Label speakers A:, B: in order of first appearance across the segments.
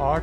A: 8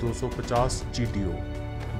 A: 250 GTO।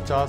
A: 50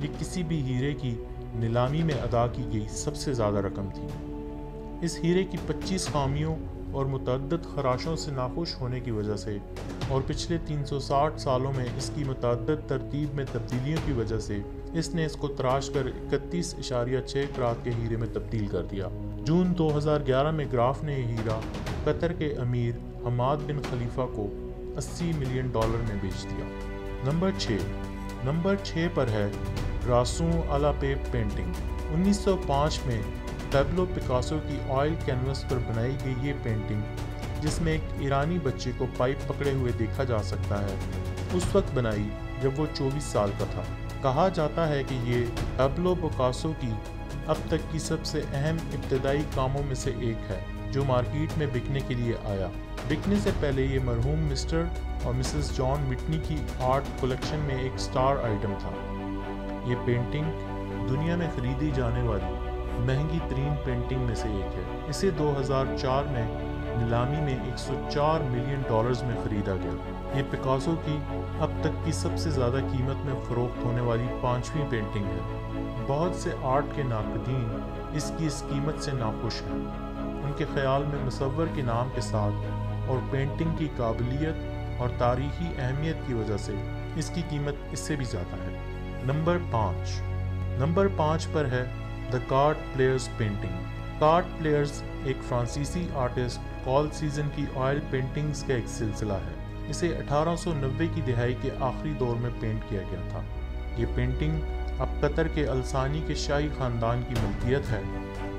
A: یہ کسی بھی ہیرے کی نیلامی میں ادا کی گئی سب سے زیادہ رقم تھی۔ اس ہیرے کی 25 خامیوں اور متعدد خراشوں سے ناخوش ہونے کی وجہ سے اور پچھلے 360 سالوں میں اس کی متعدد ترتیب میں تبدیلیوں کی وجہ سے اس نے اس کو تراش کر 31.6 کراط کے ہیرے میں تبدیل کر دیا۔ جون 2011 میں گراف نے یہ ہیرا قطر کے امیر حماد بن خلیفہ کو $80 ملین میں بیچ دیا۔ نمبر 6 پر ہے راسوں الا پیپ پینٹنگ۔ 1905 میں پیبلو پکاسو کی آئل کینوس پر بنائی گئی یہ پینٹنگ، جس میں ایک ایرانی بچے کو پائپ پکڑے ہوئے دیکھا جا سکتا ہے، اس وقت بنائی جب وہ 24 سال کا تھا۔ کہا جاتا ہے کہ یہ پیبلو پکاسو کی اب تک کی سب سے اہم ابتدائی کاموں میں سے ایک ہے جو مارکیٹ میں بکنے کے لیے آیا۔ بکنے سے پہلے یہ مرحوم مسٹر اور مسز جان وٹنی کی آرٹ کلیکشن میں ایک سٹار آئٹم تھا۔ یہ پینٹنگ دنیا میں خریدی جانے والی مہنگی ترین پینٹنگ میں سے ایک ہے۔ اسے 2004 میں نیلامی میں $104 ملین میں خریدا گیا۔ یہ پکاسو کی اب تک کی سب سے زیادہ قیمت میں فروخت ہونے والی 5ویں پینٹنگ ہے۔ بہت سے آرٹ کے ناقدین اس کی اس قیمت سے ناخوش ہیں۔ ان کے خیال میں مصور کے نام کے ساتھ اور پینٹنگ کی قابلیت اور تاریخی اہمیت کی وجہ سے اس کی قیمت اس سے بھی زیادہ ہے۔ نمبر 5 پر ہے the card players painting. Card players ایک فرانسیسی آرٹسٹ کال سیزن کی آئل پینٹنگز کا ایک سلسلہ ہے۔ اسے 1890 کی دہائی کے آخری دور میں پینٹ کیا گیا تھا۔ یہ پینٹنگ اب قطر کے الثانی کے شاہی خاندان کی ملکیت ہے،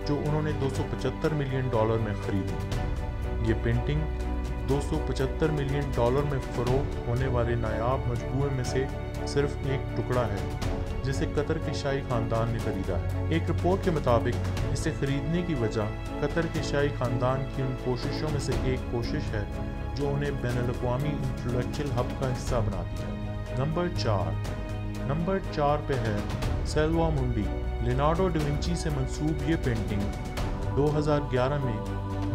A: جو انہوں نے $275 ملین میں خریدی۔ یہ پینٹنگ $275 ملین میں فروخت ہونے والے نایاب مجموعے میں سے صرف ایک ٹکڑا ہے جسے قطر کے شاہی خاندان نے خریدا ہے۔ ایک رپورٹ کے مطابق اسے خریدنے کی وجہ قطر کے شاہی خاندان کی ان کوششوں میں سے ایک کوشش ہے جو انہیں بین الاقوامی انٹلیکچوئل ہب کا حصہ بناتی ہے۔ نمبر 4 پہ ہے سیلوا منڈی۔ لیونارڈو ڈاونچی سے منسوب یہ پینٹنگ 2011 میں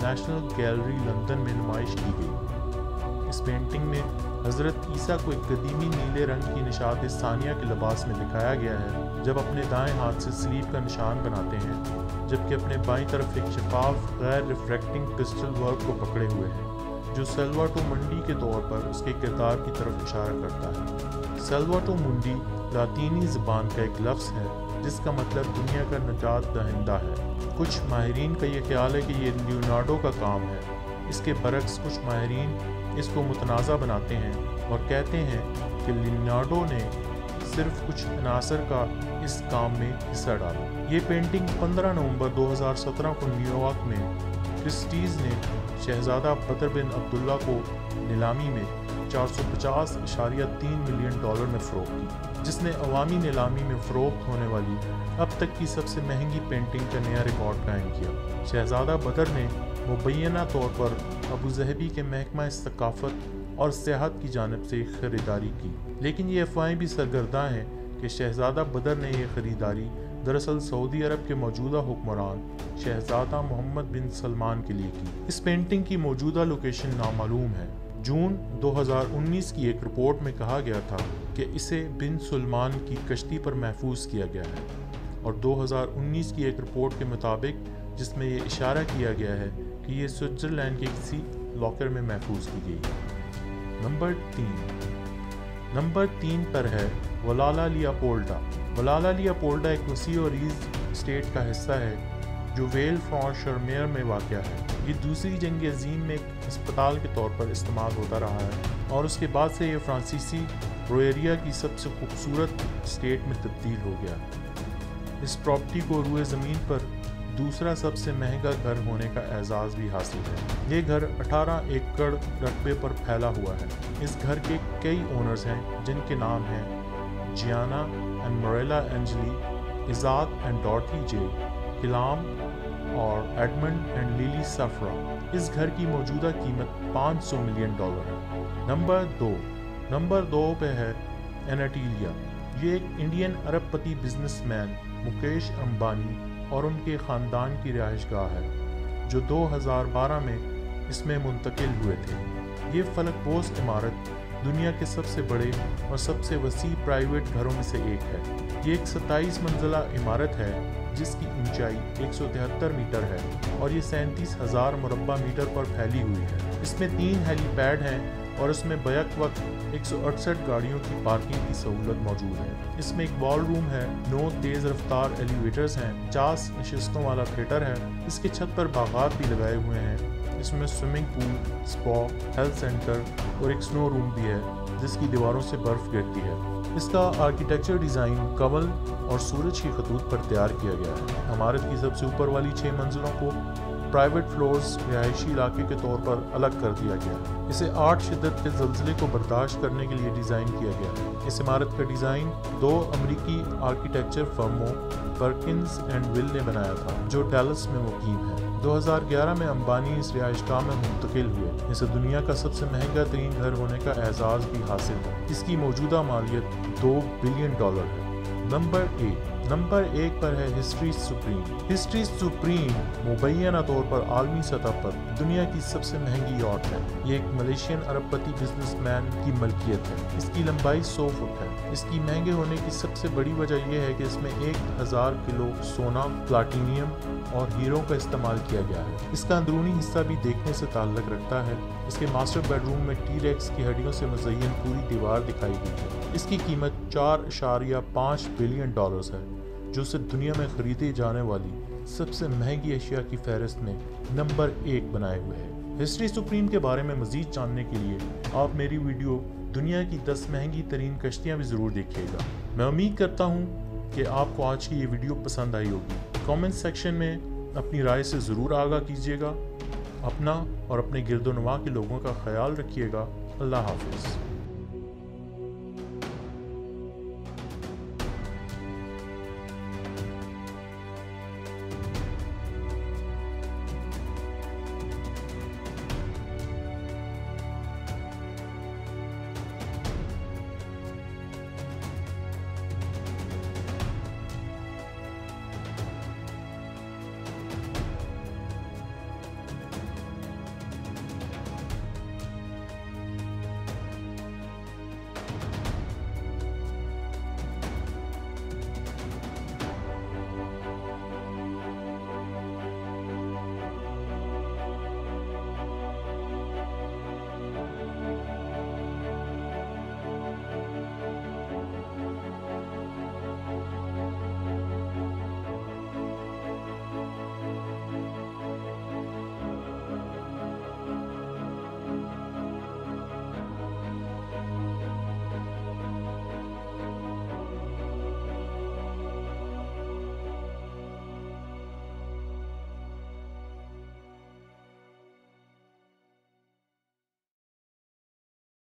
A: نیشنل گیلری لندن میں نمائش کی گئی۔ اس پینٹنگ میں حضرت عیسیٰ کو ایک قدیمی نیلے رنگ کی نشاط ثانیہ کے لباس میں دکھایا گیا ہے، جب اپنے دائیں ہاتھ سے سلیب کا نشان بناتے ہیں، جبکہ اپنے بائیں طرف ایک شفاف غیر ریفریکٹنگ کرسٹل ورک کو پکڑے ہوئے ہیں، جو سیلواٹو منڈی کے طور پر اس کے کردار کی طرف اشارہ کرتا ہے۔ سیلواٹو منڈی لاطینی زبان کا ایک لفظ ہے جس کا مطلب دنیا کا نجات دہندہ ہے۔ کچھ ماہرین کا یہ خیال ہے کہ یہ لیونارڈو کا کام ہے۔ اس کے برعکس کچھ ماہرین اس کو متنازع بناتے ہیں اور کہتے ہیں کہ لیونارڈو نے صرف کچھ عناصر کا اس کام میں حصہ ڈالا۔ یہ پینٹنگ 15 نومبر 2017 کو نیویارک میں کرسٹیز نے شہزادہ بدر بن عبداللہ کو نیلامی میں $450.3 ملین میں فروخت کی، جس نے عوامی نیلامی میں فروخت ہونے والی اب تک کی سب سے مہنگی پینٹنگ کا نیا ریکارڈ قائم کیا۔ شہزادہ بدر نے مبینہ طور پر ابوظہبی کے محکمہ ثقافت اور سیاحت کی جانب سے خریداری کی، لیکن یہ افواہیں بھی سرگرداں ہیں کہ شہزادہ بدر نے یہ خریداری دراصل سعودی عرب کے موجودہ حکمران شہزادہ محمد بن سلمان کے لیے کی۔ اس پینٹنگ کی موجودہ لوکیشن نامعلوم ہے۔ جون 2019 کی ایک رپورٹ میں کہا گیا تھا کہ اسے بن سلمان کی کشتی پر محفوظ کیا گیا ہے، اور 2019 کی ایک رپورٹ کے مطابق جس میں یہ اشارہ کیا گیا ہے کہ یہ سوئٹزرلینڈ کے کسی لاکر میں محفوظ کی گئی۔ نمبر 3 پر ہے ولالا لیاپولڈا۔ ولالا لیاپولڈا ایک وسیع و عریض اسٹیٹ کا حصہ ہے جو ویل فرانشرمیر میں واقع ہے۔ یہ دوسری جنگ عظیم میں ایک ہسپتال کے طور پر استعمال ہوتا رہا ہے، اور اس کے بعد سے یہ فرانسیسی رویریا کی سب سے خوبصورت اسٹیٹ میں تبدیل ہو گیا۔ اس پراپرٹی کو روئے زمین پر دوسرا سب سے مہنگا گھر ہونے کا اعزاز بھی حاصل ہے۔ یہ گھر 18 ایکڑ رقبے پر پھیلا ہوا ہے۔ اس گھر کے کئی اونرز ہیں جن کے نام ہیں جیانا اینڈ موریلا اینجلی، ایزاک اینڈ ڈارتھی جے، کلام اور ایڈمنڈ اینڈ لیلی سفرا۔ اس گھر کی موجودہ قیمت $500 ملین ہے۔ نمبر 2 پہ ہے اناٹیلیا۔ یہ ایک انڈین ارب پتی بزنس مین مکیش امبانی اور ان کے خاندان کی رہائش گاہ ہے، جو 2012 میں اس میں منتقل ہوئے تھے۔ یہ فلک پوست عمارت دنیا کے سب سے بڑے اور سب سے وسیع پرائیویٹ گھروں میں سے ایک ہے۔ یہ ایک 27 منزلہ عمارت ہے جس کی اونچائی 173 میٹر ہے اور یہ 37,000 مربع میٹر پر پھیلی ہوئی ہے۔ اس میں 3 ہیلی پیڈ ہیں اور اس میں بیک وقت 168 گاڑیوں کی پارکنگ کی سہولت موجود ہے۔ اس میں ایک بال روم ہے، 9 تیز رفتار ایلیویٹرز ہیں، 50 نشستوں والا تھیٹر ہے۔ اس کی چھت پر باغات بھی لگائے ہوئے ہیں۔ اس میں سوئمنگ پول، سپا، ہیلتھ سینٹر اور ایک سنو روم بھی ہے جس کی دیواروں سے برف گرتی ہے۔ اس کا آرکیٹیکچر ڈیزائن کمل اور سورج کی خطوط پر تیار کیا گیا ہے۔ عمارت کی سب سے اوپر والی 6 منزلوں کو پرائیویٹ فلورز رہائشی علاقے کے طور پر الگ کر دیا گیا ہے۔ اسے 8 شدت کے زلزلے کو برداشت کرنے کے لیے ڈیزائن کیا گیا ہے۔ اس عمارت کا ڈیزائن 2 امریکی آرکیٹیکچر فرموں پرکنز اینڈ ول نے بنایا تھا جو ڈیلس میں مقیم ہے۔ 2011 میں امبانی اس رہائش گاہ میں منتقل ہوئے۔ اسے دنیا کا سب سے مہنگا ترین گھر ہونے کا اعزاز بھی حاصل ہے۔ اس کی موجودہ مالیت $2 بلین ہے۔ نمبر 1 پر ہے ہسٹری سپریم۔ ہسٹری سپریم مبینہ طور پر عالمی سطح پر دنیا کی سب سے مہنگی یاٹ ہے۔ یہ ایک ملیشین ارب پتی بزنس مین کی ملکیت ہے۔ اس کی لمبائی 100 فٹ ہے۔ اس کی مہنگے ہونے کی سب سے بڑی وجہ یہ ہے کہ اس میں 1000 کلو سونا، پلاٹینیم اور ہیروں کا استعمال کیا گیا ہے۔ اس کا اندرونی حصہ بھی دیکھنے سے تعلق رکھتا ہے۔ اس کے ماسٹر بیڈ روم میں ٹی ریکس کی ہڈیوں سے مزین پوری دیوار دکھائی گئی ہے۔ اس کی قیمت $4.5 بلین ہے جو اسے دنیا میں خریدی جانے والی سب سے مہنگی اشیاء کی فہرست میں نمبر 1 بنائے ہوئے ہے۔ ہسٹری سپریم کے بارے میں مزید جاننے کے لیے آپ میری ویڈیو دنیا کی 10 مہنگی ترین کشتیاں بھی ضرور دیکھیے گا۔ میں امید کرتا ہوں کہ آپ کو آج کی یہ ویڈیو پسند آئی ہوگی۔ کامنٹ سیکشن میں اپنی رائے سے ضرور آگاہ کیجیے گا۔ اپنا اور اپنے گرد و نواح کے لوگوں کا خیال رکھیے گا۔ اللہ حافظ۔